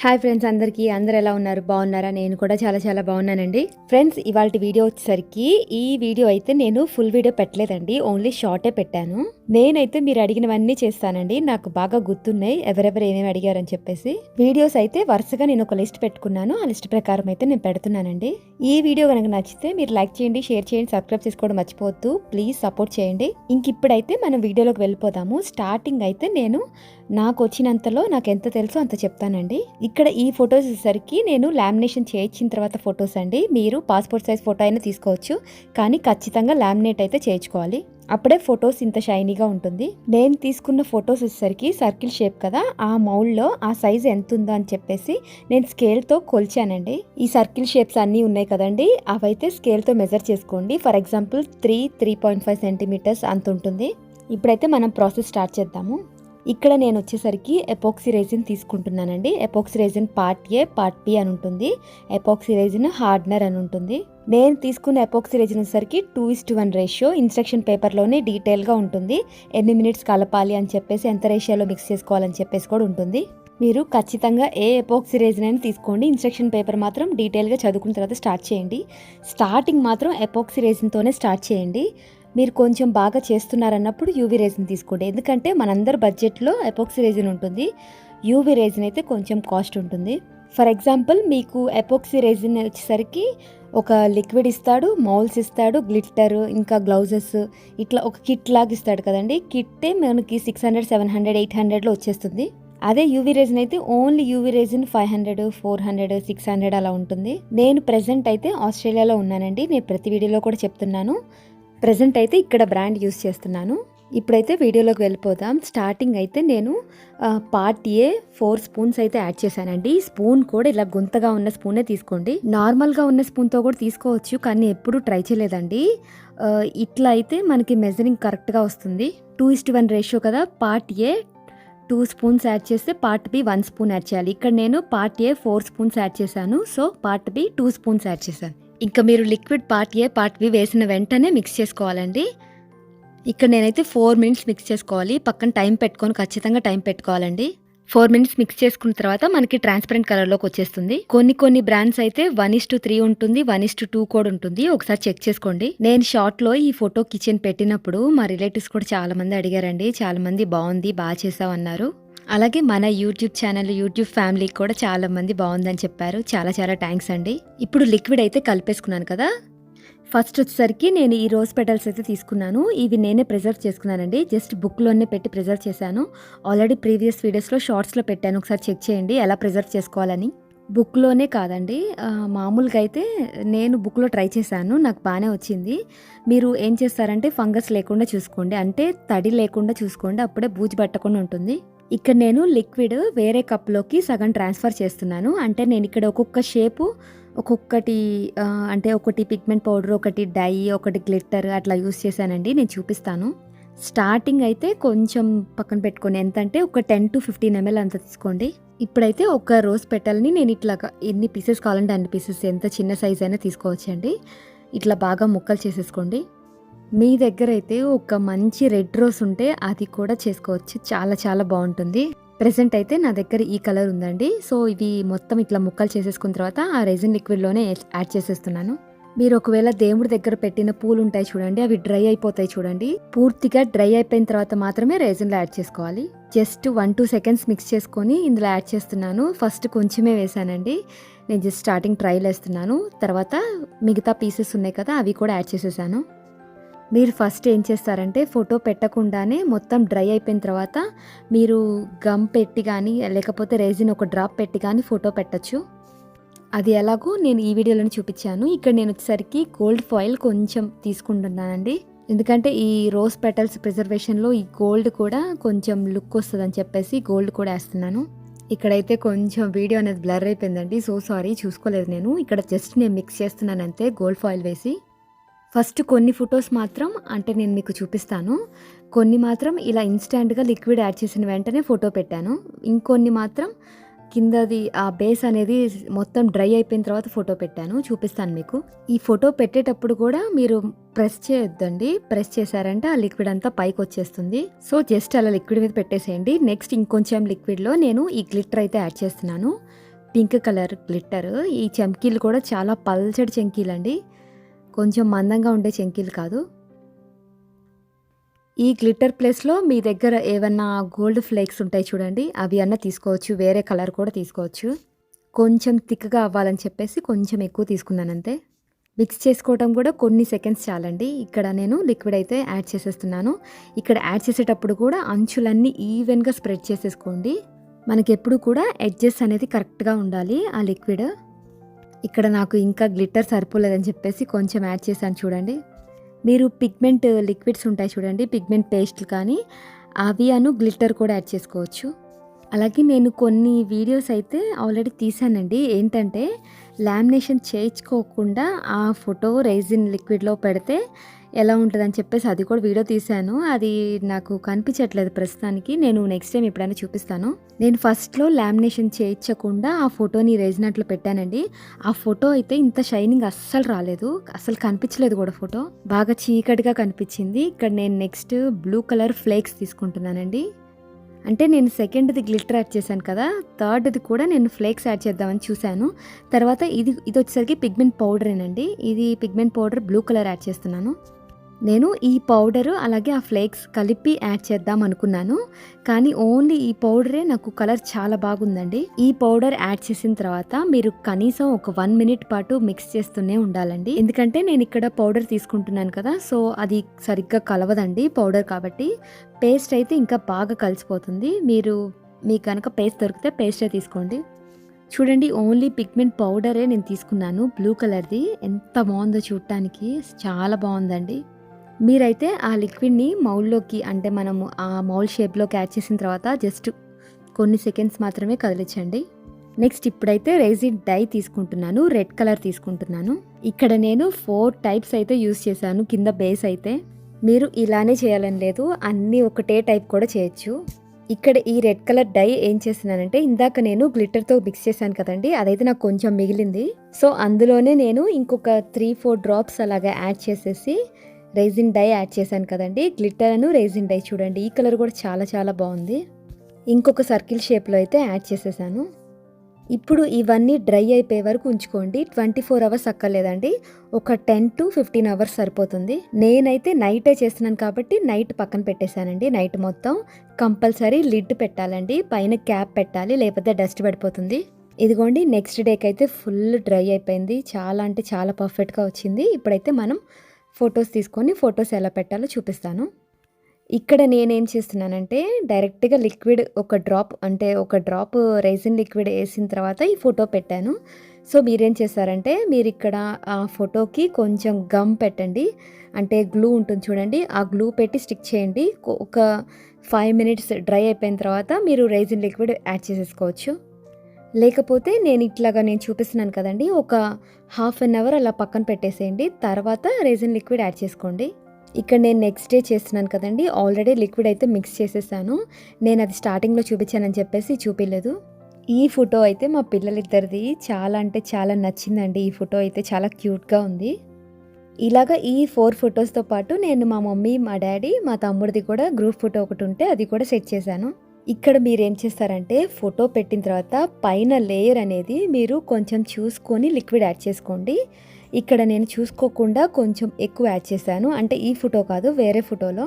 Hi friends, అందరూ ఎలా ఉన్నారు? బాగున్నారా? నేను కూడా చాలా చాలా బాగున్నానండి. ఫ్రెండ్స్, ఇవాళ వీడియో వచ్చేసరికి ఈ వీడియో అయితే నేను ఫుల్ వీడియో పెట్టలేదండి, ఓన్లీ షార్టే పెట్టాను. నేనైతే మీరు అడిగినవన్నీ చేస్తానండి, నాకు బాగా గుర్తున్నాయి ఎవరెవరు ఏమేమి అడిగారని చెప్పేసి. వీడియోస్ అయితే వరుసగా నేను ఒక లిస్ట్ పెట్టుకున్నాను, ఆ లిస్ట్ ప్రకారం అయితే నేను పెడుతున్నానండి. ఈ వీడియో కనుక నచ్చితే మీరు లైక్ చేయండి, షేర్ చేయండి, సబ్స్క్రైబ్ చేసుకోవడం మర్చిపోవద్దు. ప్లీజ్ సపోర్ట్ చేయండి. ఇంక ఇప్పుడైతే మనం వీడియోలోకి వెళ్ళిపోదాము. స్టార్టింగ్ అయితే నేను నాకు వచ్చినంతలో నాకు ఎంత తెలుసో అంత చెప్తానండి. ఇక్కడ ఈ ఫొటోస్ వచ్చేసరికి నేను లామినేషన్ చేయించిన తర్వాత ఫొటోస్ అండి. మీరు పాస్పోర్ట్ సైజ్ ఫోటో అయినా తీసుకోవచ్చు, కానీ ఖచ్చితంగా లామినేట్ అయితే చేయించుకోవాలి, అప్పుడే ఫొటోస్ ఇంత షైనీగా ఉంటుంది. నేను తీసుకున్న ఫొటోస్ వచ్చేసరికి సర్కిల్ షేప్ కదా, ఆ మౌల్డ్లో ఆ సైజ్ ఎంత ఉందో అని చెప్పేసి నేను స్కేల్తో కొలిచానండి. ఈ సర్కిల్ షేప్స్ అన్నీ ఉన్నాయి కదండి, అవైతే స్కేల్తో మెజర్ చేసుకోండి. ఫర్ ఎగ్జాంపుల్ 3.5 సెంటీమీటర్స్ అంత ఉంటుంది. ఇప్పుడైతే మనం ప్రాసెస్ స్టార్ట్ చేద్దాము. ఇక్కడ నేను వచ్చేసరికి ఎపాక్సీ రెజిన్ తీసుకుంటున్నానండి. Epoxy resin part A, part B అని ఉంటుంది. ఎపాక్సీ రెజిన్ హార్డ్నర్ అని ఉంటుంది. నేను తీసుకున్న ఎపాక్సీ రెజిన్ వచ్చేసరికి 2:1 రేషియో. ఇన్స్ట్రక్షన్ పేపర్లోనే డీటెయిల్గా ఉంటుంది, ఎన్ని మినిట్స్ కలపాలి అని చెప్పేసి, ఎంత రేషియోలో మిక్స్ చేసుకోవాలని చెప్పేసి కూడా ఉంటుంది. మీరు ఖచ్చితంగా ఏ ఎపాక్సీ రెజిన్ అయినా తీసుకోండి, ఇన్స్ట్రక్షన్ పేపర్ మాత్రం డీటెయిల్గా చదువుకున్న తర్వాత స్టార్ట్ చేయండి. స్టార్టింగ్ మాత్రం ఎపాక్సీ రెజిన్తోనే స్టార్ట్ చేయండి. మీరు కొంచెం బాగా చేస్తున్నారన్నప్పుడు యూవీ రెజిన్ తీసుకోండి, ఎందుకంటే మనందరి బడ్జెట్లో ఎపాక్సీ రెజిన్ ఉంటుంది, యూవీ రెజిన్ అయితే కొంచెం కాస్ట్ ఉంటుంది. ఫర్ ఎగ్జాంపుల్ మీకు ఎపాక్సీ రెజిన్ వచ్చేసరికి ఒక లిక్విడ్ ఇస్తాడు, మౌల్స్ ఇస్తాడు, గ్లిట్టర్, ఇంకా గ్లౌజెస్, ఇట్లా ఒక కిట్ లాగా ఇస్తాడు కదండి. కిట్టే మనకి 600, 700, 800లో వచ్చేస్తుంది. అదే యూవీ రెజిన్ అయితే ఓన్లీ యూవీ రెజిన్ 500, 400, 600 అలా ఉంటుంది. నేను ప్రెజెంట్ అయితే ఆస్ట్రేలియాలో ఉన్నానండి, నేను ప్రతి వీడియోలో కూడా చెప్తున్నాను. ప్రజెంట్ అయితే ఇక్కడ బ్రాండ్ యూస్ చేస్తున్నాను. ఇప్పుడైతే వీడియోలోకి వెళ్ళిపోదాం. స్టార్టింగ్ అయితే నేను పార్ట్ ఏ 4 స్పూన్స్ అయితే యాడ్ చేశానండి. స్పూన్ కూడా ఇలా గుంతగా ఉన్న స్పూనే తీసుకోండి, నార్మల్గా ఉన్న స్పూన్తో కూడా తీసుకోవచ్చు, కానీ ఎప్పుడు ట్రై చేయలేదండి. ఇట్లా అయితే మనకి మెజరింగ్ కరెక్ట్గా వస్తుంది. 2:1 రేషియో కదా, పార్ట్ ఏ 2 స్పూన్స్ యాడ్ చేస్తే పార్ట్ బి 1 స్పూన్ యాడ్ చేయాలి. ఇక్కడ నేను పార్ట్ ఏ 4 స్పూన్స్ యాడ్ చేశాను, so part B 2 spoons add చేశాను. ఇంకా మీరు liquid part A, part B వేసిన వెంటనే మిక్స్ చేసుకోవాలండి. ఇక్కడ నేనైతే 4 మినిట్స్ మిక్స్ చేసుకోవాలి, పక్కన టైం పెట్టుకొని ఖచ్చితంగా టైం పెట్టుకోవాలండి. 4 మినిట్స్ మిక్స్ చేసుకున్న తర్వాత మనకి ట్రాన్స్పరెంట్ కలర్లోకి వచ్చేస్తుంది. కొన్ని బ్రాండ్స్ అయితే 1:3 ఉంటుంది, 1:2 కూడా ఉంటుంది, ఒకసారి చెక్ చేసుకోండి. నేను షార్ట్లో ఈ ఫోటో కిచెన్ పెట్టినప్పుడు మా రిలేటివ్స్ కూడా చాలా మంది అడిగారండి, చాలా మంది బాగుంది, బాగా చేసావు అన్నారు. అలాగే మన యూట్యూబ్ ఛానల్, యూట్యూబ్ ఫ్యామిలీ కూడా చాలా మంది బాగుందని చెప్పారు. చాలా చాలా థ్యాంక్స్ అండి. ఇప్పుడు లిక్విడ్ అయితే కలిపేసుకున్నాను కదా. ఫస్ట్ వచ్చేసరికి నేను ఈ రోజ్ పెటల్స్ అయితే తీసుకున్నాను. ఇవి నేనే ప్రిజర్వ్ చేసుకున్నానండి, జస్ట్ బుక్లోనే పెట్టి ప్రిజర్వ్ చేశాను. ఆల్రెడీ ప్రీవియస్ వీడియోస్లో షార్ట్స్లో పెట్టాను, ఒకసారి చెక్ చేయండి ఎలా ప్రిజర్వ్ చేసుకోవాలని. బుక్లోనే కాదండి, మామూలుగా అయితే నేను బుక్లో ట్రై చేశాను, నాకు బాగానే వచ్చింది. మీరు ఏం చేస్తారంటే ఫంగస్ లేకుండా చూసుకోండి, అంటే తడి లేకుండా చూసుకోండి, అప్పుడే బూజు పట్టకుండా ఉంటుంది. ఇక్కడ నేను లిక్విడ్ వేరే కప్లోకి సగం ట్రాన్స్ఫర్ చేస్తున్నాను. అంటే నేను ఇక్కడ ఒక్కొక్క షేపు, ఒక్కొక్కటి, అంటే ఒకటి పిగ్మెంట్ పౌడర్, ఒకటి డై, ఒకటి గ్లిట్టర్ అట్లా యూస్ చేశానండి. నేను చూపిస్తాను. స్టార్టింగ్ అయితే కొంచెం పక్కన పెట్టుకోండి, ఎంతంటే ఒక 10 to 15 ml అంత తీసుకోండి. ఇప్పుడైతే ఒక రోజ్ పెటల్ని నేను ఇట్లాగా ఎన్ని పీసెస్ కావాలంటే అన్ని పీసెస్, ఎంత చిన్న సైజ్ అయినా తీసుకోవచ్చండి. ఇట్లా బాగా ముక్కలు చేసేసుకోండి. మీ దగ్గర అయితే ఒక మంచి రెడ్ రోజ్ ఉంటే అది కూడా చేసుకోవచ్చు, చాలా చాలా బాగుంటుంది. ప్రెసెంట్ అయితే నా దగ్గర ఈ కలర్ ఉందండి, సో ఇవి మొత్తం ఇట్లా ముక్కలు చేసేసుకున్న తర్వాత ఆ రెజిన్ లిక్విడ్లోనే యాడ్ చేసేస్తున్నాను. మీరు ఒకవేళ దేవుడి దగ్గర పెట్టిన పూలు ఉంటాయి చూడండి, అవి డ్రై అయిపోతాయి చూడండి, పూర్తిగా డ్రై అయిపోయిన తర్వాత మాత్రమే రెజిన్లో యాడ్ చేసుకోవాలి. జస్ట్ 1-2 సెకండ్స్ మిక్స్ చేసుకొని ఇందులో యాడ్ చేస్తున్నాను. ఫస్ట్ కొంచెమే వేసానండి, నేను జస్ట్ స్టార్టింగ్ ట్రైల్ వేస్తున్నాను. తర్వాత మిగతా పీసెస్ ఉన్నాయి కదా, అవి కూడా యాడ్ చేసేసాను. మీరు ఫస్ట్ ఏం చేస్తారంటే ఫోటో పెట్టకుండానే మొత్తం డ్రై అయిపోయిన తర్వాత మీరు గమ్ పెట్టి కానీ, లేకపోతే రెజిన్ ఒక డ్రాప్ పెట్టి కానీ ఫోటో పెట్టచ్చు. అది ఎలాగో నేను ఈ వీడియోలోనే చూపించాను. ఇక్కడ నేను వచ్చేసరికి గోల్డ్ ఫాయిల్ కొంచెం తీసుకుంటున్నానండి, ఎందుకంటే ఈ రోజ్ పెటల్స్ ప్రిజర్వేషన్లో ఈ గోల్డ్ కూడా కొంచెం లుక్ వస్తుందని చెప్పేసి గోల్డ్ కూడా వేస్తున్నాను. ఇక్కడైతే కొంచెం వీడియో అనేది బ్లర్ అయిపోయిందండి, సో సారీ, చూసుకోలేదు నేను. ఇక్కడ జస్ట్ నేను మిక్స్ చేస్తున్నాను అంతే గోల్డ్ ఫాయిల్ వేసి. ఫస్ట్ కొన్ని ఫొటోస్ మాత్రం, అంటే నేను మీకు చూపిస్తాను, కొన్ని మాత్రం ఇలా ఇన్స్టాంట్గా లిక్విడ్ యాడ్ చేసిన వెంటనే ఫోటో పెట్టాను, ఇంకొన్ని మాత్రం కిందది ఆ బేస్ అనేది మొత్తం డ్రై అయిపోయిన తర్వాత ఫోటో పెట్టాను, చూపిస్తాను మీకు. ఈ ఫోటో పెట్టేటప్పుడు కూడా మీరు ప్రెస్ చేయొద్దండి, ప్రెస్ చేశారంటే ఆ లిక్విడ్ అంతా పైకి వచ్చేస్తుంది. సో జస్ట్ అలా లిక్విడ్ మీద పెట్టేసేయండి. నెక్స్ట్ ఇంకొంచెం లిక్విడ్లో నేను ఈ గ్లిట్టర్ అయితే యాడ్ చేస్తున్నాను. Pink colour glitter. ఈ చెంకీలు కూడా చాలా పల్చటి చెంకీలండి, కొంచెం మందంగా ఉండే చెంకీలు కాదు. ఈ గ్లిట్టర్ ప్లేస్లో మీ దగ్గర ఏమన్నా గోల్డ్ ఫ్లేక్స్ ఉంటాయి చూడండి, అవి అన్నా తీసుకోవచ్చు, వేరే కలర్ కూడా తీసుకోవచ్చు. కొంచెం థిక్గా అవ్వాలని చెప్పేసి కొంచెం ఎక్కువ తీసుకున్నాను అంతే. మిక్స్ చేసుకోవటం కూడా కొన్ని సెకండ్స్ చాలండి. ఇక్కడ నేను లిక్విడ్ అయితే యాడ్ చేసేస్తున్నాను. ఇక్కడ యాడ్ చేసేటప్పుడు కూడా అంచులన్నీ ఈవెన్గా స్ప్రెడ్ చేసేసుకోండి. మనకెప్పుడు కూడా ఎడ్జెస్ అనేది కరెక్ట్గా ఉండాలి ఆ లిక్విడ్. ఇక్కడ నాకు ఇంకా గ్లిట్టర్ సరిపోలేదని చెప్పేసి కొంచెం యాడ్ చేశాను చూడండి. మీరు పిగ్మెంట్ లిక్విడ్స్ ఉంటాయి చూడండి, పిగ్మెంట్ పేస్ట్లు కానీ అవి గ్లిట్టర్ కూడా యాడ్ చేసుకోవచ్చు. అలాగే నేను కొన్ని వీడియోస్ అయితే ఆల్రెడీ తీసానండి. ఏంటంటే లామినేషన్ చేయించుకోకుండా ఆ ఫోటో రెజిన్ లిక్విడ్లో పెడితే ఎలా ఉంటుందని చెప్పేసి అది కూడా వీడియో తీశాను. అది నాకు కనిపించట్లేదు ప్రస్తుతానికి, నేను నెక్స్ట్ టైం ఎప్పుడైనా చూపిస్తాను. నేను ఫస్ట్లో లామినేషన్ చేయించకుండా ఆ ఫోటోని రెజిన్ అట్లా పెట్టానండి. ఆ ఫోటో అయితే ఇంత షైనింగ్ అస్సలు రాలేదు, అసలు కనిపించలేదు కూడా, ఫోటో బాగా చీకటిగా కనిపించింది. ఇక్కడ నేను నెక్స్ట్ బ్లూ కలర్ ఫ్లేక్స్ తీసుకుంటున్నానండి. అంటే నేను సెకండ్ది గ్లిటర్ యాడ్ చేశాను కదా, థర్డ్ది కూడా నేను ఫ్లేక్స్ యాడ్ చేద్దామని చూశాను. తర్వాత ఇది వచ్చేసరికి పిగ్మెంట్ పౌడరేనండి. ఇది pigment powder blue colour add చేస్తున్నాను. నేను ఈ పౌడరు అలాగే ఆ ఫ్లేక్స్ కలిపి యాడ్ చేద్దాం అనుకున్నాను, కానీ ఓన్లీ ఈ పౌడరే నాకు కలర్ చాలా బాగుందండి. ఈ పౌడర్ యాడ్ చేసిన తర్వాత మీరు కనీసం ఒక 1 మినిట్ పాటు మిక్స్ చేస్తూనే ఉండాలండి. ఎందుకంటే నేను ఇక్కడ పౌడర్ తీసుకుంటున్నాను కదా, సో అది సరిగ్గా కలవదండి పౌడర్ కాబట్టి. పేస్ట్ అయితే ఇంకా బాగా కలిసిపోతుంది. మీకు కనుక పేస్ట్ దొరికితే పేస్టే తీసుకోండి. చూడండి, ఓన్లీ పిగ్మెంట్ పౌడరే నేను తీసుకున్నాను, బ్లూ కలర్ది. ఎంత బాగుందో చూడటానికి, చాలా బాగుందండి. మీరైతే ఆ లిక్విడ్ని మౌల్లోకి, అంటే మనము ఆ మౌల్ షేప్లోకి యాడ్ చేసిన తర్వాత జస్ట్ కొన్ని సెకండ్స్ మాత్రమే కదిలించండి. నెక్స్ట్ ఇప్పుడైతే రెజిన్ డై తీసుకుంటున్నాను, రెడ్ కలర్ తీసుకుంటున్నాను. ఇక్కడ నేను 4 టైప్స్ అయితే యూస్ చేశాను కింద బేస్ అయితే. మీరు ఇలానే చేయాలని లేదు, అన్నీ ఒకటే టైప్ కూడా చేయొచ్చు. ఇక్కడ ఈ రెడ్ కలర్ డై ఏం చేస్తున్నానంటే, ఇందాక నేను గ్లిటర్తో మిక్స్ చేశాను కదండి, అదైతే నాకు కొంచెం మిగిలింది. సో అందులోనే నేను ఇంకొక 3-4 డ్రాప్స్ అలాగా యాడ్ చేసేసి రెజిన్ డై యాడ్ చేశాను కదండి. గ్లిటర్ రెజిన్ డై చూడండి, ఈ కలర్ కూడా చాలా చాలా బాగుంది. ఇంకొక సర్కిల్ షేప్లో అయితే యాడ్ చేసేసాను. ఇప్పుడు ఇవన్నీ డ్రై అయిపోయే వరకు ఉంచుకోండి. 24 అవర్స్ అక్కర్లేదండి, ఒక 10 to 15 అవర్స్ సరిపోతుంది. నేనైతే నైటే చేస్తున్నాను కాబట్టి నైట్ పక్కన పెట్టేశానండి. నైట్ మొత్తం కంపల్సరీ లిడ్ పెట్టాలండి, పైన క్యాప్ పెట్టాలి, లేకపోతే డస్ట్ పడిపోతుంది. ఇదిగోండి, నెక్స్ట్ డేకి అయితే ఫుల్ డ్రై అయిపోయింది, చాలా అంటే చాలా పర్ఫెక్ట్గా వచ్చింది. ఇప్పుడైతే మనం ఫొటోస్ తీసుకొని ఫొటోస్ ఎలా పెట్టాలో చూపిస్తాను. ఇక్కడ నేనేం చేస్తున్నానంటే డైరెక్ట్గా లిక్విడ్ ఒక డ్రాప్ రెజిన్ లిక్విడ్ వేసిన తర్వాత ఈ ఫోటో పెట్టాను. సో మీరేం చేస్తారంటే, మీరు ఇక్కడ ఆ ఫోటోకి కొంచెం గమ్ పెట్టండి, అంటే గ్లూ ఉంటుంది చూడండి, ఆ గ్లూ పెట్టి స్టిక్ చేయండి. ఒక 5 మినిట్స్ డ్రై అయిపోయిన తర్వాత మీరు రెజిన్ లిక్విడ్ యాడ్ చేసేసుకోవచ్చు. లేకపోతే నేను చూపిస్తున్నాను కదండి, ఒక 1/2 అవర్ అలా పక్కన పెట్టేసేయండి, తర్వాత రెజిన్ లిక్విడ్ యాడ్ చేసుకోండి. ఇక్కడ నేను నెక్స్ట్ డే చేస్తున్నాను కదండి, ఆల్రెడీ లిక్విడ్ అయితే మిక్స్ చేసేసాను. నేను అది స్టార్టింగ్లో చూపించానని చెప్పేసి చూపించలేదు. ఈ ఫోటో అయితే మా పిల్లలిద్దరిది చాలా అంటే చాలా నచ్చిందండి. ఈ ఫోటో అయితే చాలా క్యూట్గా ఉంది. ఇలాగా ఈ 4 ఫొటోస్తో పాటు నేను మా మమ్మీ, మా డాడీ, మా తమ్ముడిది కూడా గ్రూప్ ఫోటో ఒకటి ఉంటే అది కూడా సెట్ చేశాను. ఇక్కడ మీరేం చేస్తారంటే, ఫోటో పెట్టిన తర్వాత పైన లేయర్ అనేది మీరు కొంచెం చూసుకొని లిక్విడ్ యాడ్ చేసుకోండి. ఇక్కడ నేను చూసుకోకుండా కొంచెం ఎక్కువ యాడ్ చేశాను, అంటే ఈ ఫోటో కాదు, వేరే ఫోటోలో.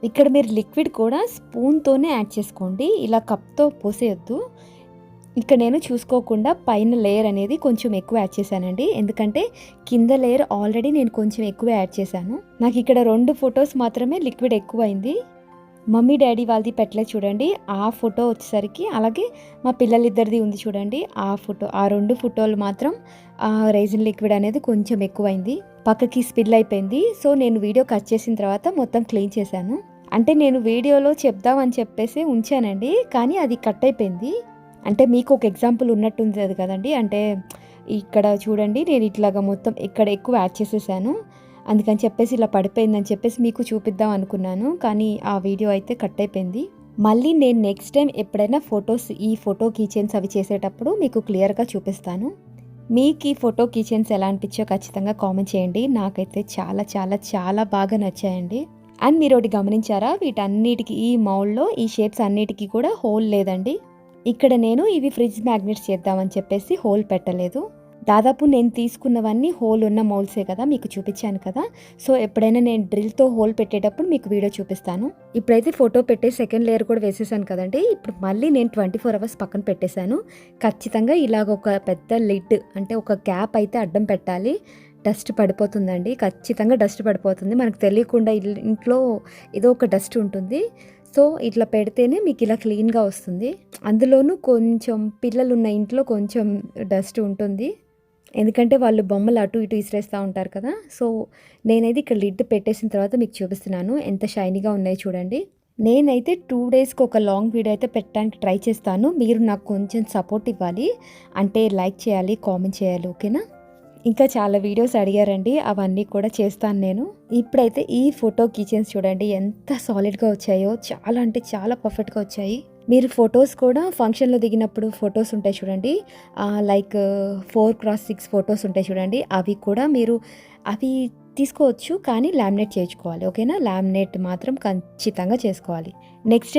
ఇక్కడ మీరు లిక్విడ్ కూడా స్పూన్తోనే యాడ్ చేసుకోండి, ఇలా కప్తో పోసేయొద్దు. ఇక్కడ నేను చూసుకోకుండా పైన లేయర్ అనేది కొంచెం ఎక్కువ యాడ్ చేశానండి, ఎందుకంటే కింద లేయర్ ఆల్రెడీ నేను కొంచెం ఎక్కువ యాడ్ చేశాను. నాకు ఇక్కడ 2 ఫొటోస్ మాత్రమే లిక్విడ్ ఎక్కువ అయింది. మమ్మీ డాడీ వాళ్ళది పెట్టలేదు చూడండి, ఆ ఫోటో వచ్చేసరికి, అలాగే మా పిల్లలిద్దరిది ఉంది చూడండి ఆ ఫోటో, ఆ 2 ఫోటోలు మాత్రం ఆ రెజిన్ లిక్విడ్ అనేది కొంచెం ఎక్కువైంది, పక్కకి స్పిల్ అయిపోయింది. సో నేను వీడియో కట్ చేసిన తర్వాత మొత్తం క్లీన్ చేశాను. అంటే నేను వీడియోలో చెప్దామని చెప్పేసి ఉంచానండి, కానీ అది కట్ అయిపోయింది. అంటే మీకు ఒక ఎగ్జాంపుల్ ఉన్నట్టుంది అది కదండి, అంటే ఇక్కడ చూడండి, నేను ఇట్లాగా మొత్తం ఇక్కడ ఎక్కువ యాడ్ చేసేసాను, అందుకని చెప్పేసి ఇలా పడిపోయిందని చెప్పేసి మీకు చూపిద్దాం అనుకున్నాను, కానీ ఆ వీడియో అయితే కట్ అయిపోయింది. మళ్ళీ నేను నెక్స్ట్ టైం ఎప్పుడైనా ఈ ఫోటో కీచైన్స్ అవి చేసేటప్పుడు మీకు క్లియర్గా చూపిస్తాను. మీకు ఈ ఫోటో కీచైన్స్ ఎలా అనిపించో ఖచ్చితంగా కామెంట్ చేయండి. నాకైతే చాలా చాలా చాలా బాగా నచ్చాయండి. అండ్ మీరు ఒకటి గమనించారా, వీటన్నిటికీ ఈ మౌల్డ్లో ఈ షేప్స్ అన్నిటికీ కూడా హోల్ లేదండి. ఇక్కడ నేను ఇవి ఫ్రిడ్జ్ మ్యాగ్నెట్స్ చేద్దామని చెప్పేసి హోల్ పెట్టలేదు. దాదాపు నేను తీసుకున్నవన్నీ హోల్ ఉన్న మౌల్సే కదా, మీకు చూపించాను కదా. సో ఎప్పుడైనా నేను డ్రిల్తో హోల్ పెట్టేటప్పుడు మీకు వీడియో చూపిస్తాను. ఇప్పుడైతే ఫోటో పెట్టే సెకండ్ లేయర్ కూడా వేసేసాను కదండి. ఇప్పుడు మళ్ళీ నేను 24 hours పక్కన పెట్టేశాను. ఖచ్చితంగా ఇలాగ ఒక పెద్ద లిడ్ అంటే ఒక క్యాప్ అయితే అడ్డం పెట్టాలి. డస్ట్ పడిపోతుందండి, ఖచ్చితంగా డస్ట్ పడిపోతుంది. మనకు తెలియకుండా ఇంట్లో ఏదో ఒక డస్ట్ ఉంటుంది. సో ఇట్లా పెడితేనే మీకు ఇలా క్లీన్గా వస్తుంది. అందులోనూ కొంచెం పిల్లలు ఉన్న ఇంట్లో కొంచెం డస్ట్ ఉంటుంది, ఎందుకంటే వాళ్ళు బొమ్మలు అటు ఇటు ఇసిరేస్తూ ఉంటారు కదా. సో నేనైతే ఇక్కడ లిడ్ పెట్టేసిన తర్వాత మీకు చూపిస్తున్నాను ఎంత షైనీగా ఉన్నాయో చూడండి. నేనైతే 2 daysకి ఒక లాంగ్ వీడియో అయితే పెట్టడానికి ట్రై చేస్తాను. మీరు నాకు కొంచెం సపోర్ట్ ఇవ్వాలి, అంటే లైక్ చేయాలి, కామెంట్ చేయాలి, ఓకేనా. ఇంకా చాలా వీడియోస్ అడిగారండి, అవన్నీ కూడా చేస్తాను నేను. ఇప్పుడైతే ఈ ఫోటో కీచెన్స్ చూడండి ఎంత సాలిడ్గా వచ్చాయో, చాలా అంటే చాలా పర్ఫెక్ట్గా వచ్చాయి. మీరు ఫొటోస్ కూడా ఫంక్షన్లో దిగినప్పుడు ఫొటోస్ ఉంటాయి చూడండి, లైక్ 4x6 ఫొటోస్ ఉంటాయి చూడండి, అవి కూడా మీరు అవి తీసుకోవచ్చు, కానీ లామినేట్ చేయించుకోవాలి, ఓకేనా. లామినేట్ మాత్రం ఖచ్చితంగా చేసుకోవాలి. నెక్స్ట్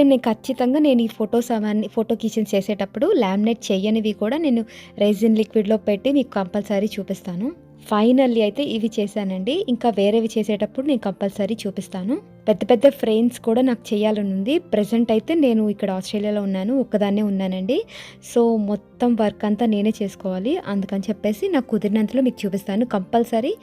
టైం నేను ఈ ఫొటోస్ అవన్నీ ఫోటో కీచెన్స్ చేసేటప్పుడు లామినేట్ చేయనివి కూడా నేను రెజిన్ లిక్విడ్లో పెట్టి మీకు కంపల్సరీ చూపిస్తాను. ఫైనల్లీ అయితే ఇవి చేశానండి, ఇంకా వేరేవి చేసేటప్పుడు నేను కంపల్సరీ చూపిస్తాను. పెద్ద పెద్ద ఫ్రేమ్స్ కూడా నాకు చేయాలని ఉంది. ప్రజెంట్ అయితే నేను ఇక్కడ ఆస్ట్రేలియాలో ఉన్నాను, ఒక్కదాన్నే ఉన్నానండి. సో మొత్తం వర్క్ అంతా నేనే చేసుకోవాలి. అందుకని చెప్పేసి నాకు కుదిరినంతలో మీకు చూపిస్తాను. కంపల్సరీ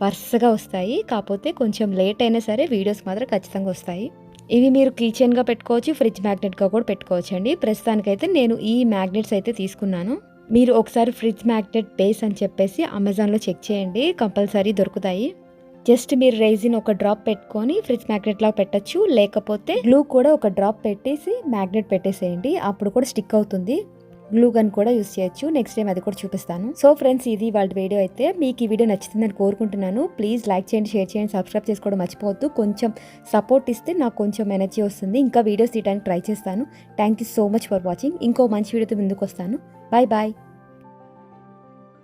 వరుసగా వస్తాయి, కాకపోతే కొంచెం లేట్ అయినా సరే వీడియోస్ మాత్రం ఖచ్చితంగా వస్తాయి. ఇవి మీరు కీచెన్గా పెట్టుకోవచ్చు, ఫ్రిడ్జ్ మ్యాగ్నెట్గా కూడా పెట్టుకోవచ్చు అండి. ప్రస్తుతానికైతే నేను ఈ మ్యాగ్నెట్స్ అయితే తీసుకున్నాను. మీరు ఒకసారి ఫ్రిడ్జ్ మ్యాగ్నెట్ బేస్ అని చెప్పేసి అమెజాన్లో చెక్ చేయండి, కంపల్సరీ దొరుకుతాయి. జస్ట్ మీరు రెజిన్ ఒక డ్రాప్ పెట్టుకొని ఫ్రిడ్జ్ మ్యాగ్నెట్ లాగా పెట్టచ్చు, లేకపోతే గ్లూ కూడా ఒక డ్రాప్ పెట్టేసి మ్యాగ్నెట్ పెట్టేసేయండి, అప్పుడు కూడా స్టిక్ అవుతుంది. గ్లూ గన్ కూడా యూస్ చేయొచ్చు, నెక్స్ట్ టైం అది కూడా చూపిస్తాను. సో ఫ్రెండ్స్, ఇది వాళ్ళ వీడియో అయితే. మీకు ఈ వీడియో నచ్చుతుందని కోరుకుంటున్నాను. ప్లీజ్ లైక్ చేయండి, షేర్ చేయండి, సబ్స్క్రైబ్ చేసుకోవడం మర్చిపోవద్దు. కొంచెం సపోర్ట్ ఇస్తే నాకు కొంచెం ఎనర్జీ వస్తుంది, ఇంకా వీడియోస్ తీయడానికి ట్రై చేస్తాను. Thank you so much for watching. ఇంకో మంచి వీడియోతో ముందుకు వస్తాను. Bye bye.